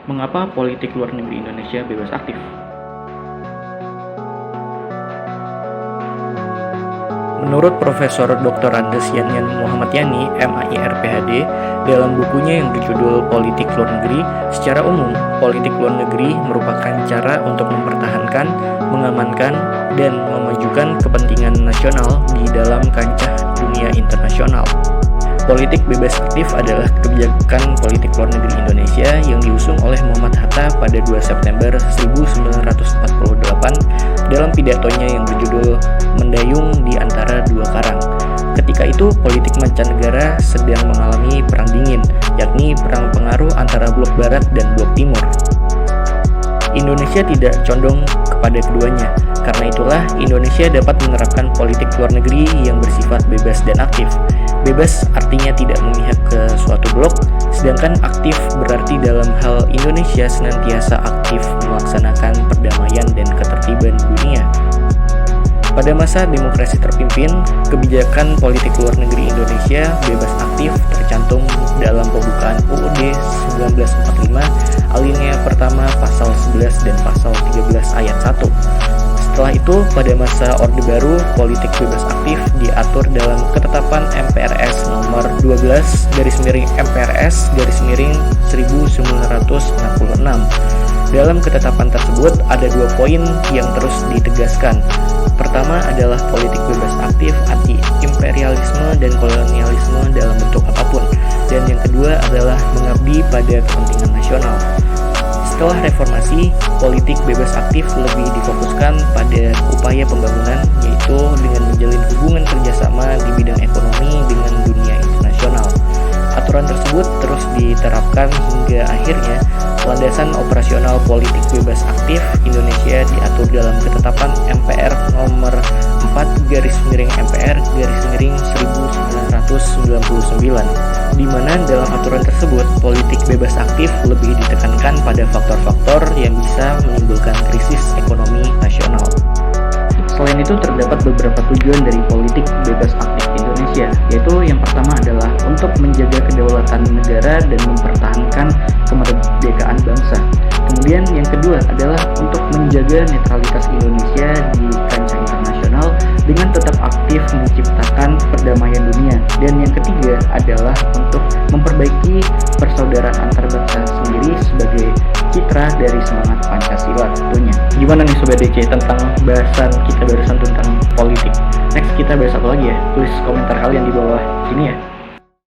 Mengapa politik luar negeri Indonesia bebas aktif? Menurut Profesor Dr. Andes Yanyan Muhammad Yani, MAIR PhD, dalam bukunya yang berjudul Politik Luar Negeri, secara umum, politik luar negeri merupakan cara untuk mempertahankan, mengamankan, dan memajukan kepentingan nasional di dalam kancah dunia internasional. Politik bebas aktif adalah kebijakan politik luar negeri Indonesia yang diusung oleh Muhammad Hatta pada 2 September 1948 dalam pidatonya yang berjudul Mendayung di Antara Dua Karang. Ketika itu, politik mancanegara sedang mengalami perang dingin, yakni perang pengaruh antara blok barat dan blok timur. Indonesia tidak condong kepada keduanya. Karena itulah, Indonesia dapat menerapkan politik luar negeri yang bersifat bebas dan aktif. Bebas artinya tidak memihak ke suatu blok, sedangkan aktif berarti dalam hal Indonesia senantiasa aktif melaksanakan perdamaian dan ketertiban dunia. Pada masa demokrasi terpimpin, kebijakan politik luar negeri Indonesia bebas aktif tercantum dalam pembukaan UUD 1945 alinea pertama pasal 11 dan pasal 13 ayat 1. Setelah itu, pada masa Orde Baru, politik bebas aktif diatur dalam Ketetapan MPRS nomor 12/MPRS/1966. Dalam ketetapan tersebut ada 2 poin yang terus ditegaskan. Pertama adalah politik bebas aktif anti-imperialisme dan kolonialisme dalam bentuk apapun. Dan yang kedua adalah mengabdi pada kepentingan nasional. Setelah reformasi, politik bebas aktif lebih difokuskan pada upaya pembangunan, yaitu dengan menjalin hubungan kerjasama di bidang ekonomi dengan dunia internasional. Aturan tersebut terus diterapkan hingga akhirnya landasan operasional politik bebas aktif Indonesia diatur dalam Ketetapan MPR nomor 4/MPR/1999, di mana dalam aturan tersebut politik bebas aktif lebih ditekankan pada faktor-faktor yang bisa menimbulkan krisis ekonomi nasional. Selain itu, terdapat beberapa tujuan dari politik bebas aktif Indonesia, yaitu yang pertama adalah untuk menjaga kedaulatan negara dan mempertahankan kemerdekaan bangsa. Kemudian yang kedua adalah untuk menjaga netralitas Indonesia di kancah internasional dengan tetap aktif menciptakan perdamaian dunia. Dan yang ketiga adalah untuk memperbaiki persaudaraan antar bangsa sendiri sebagai citra dari semangat Pancasila tentunya. Gimana nih Sobat DC tentang bahasan kita barusan tentang politik? Next kita bahas apa lagi ya? Tulis komentar kalian di bawah sini ya.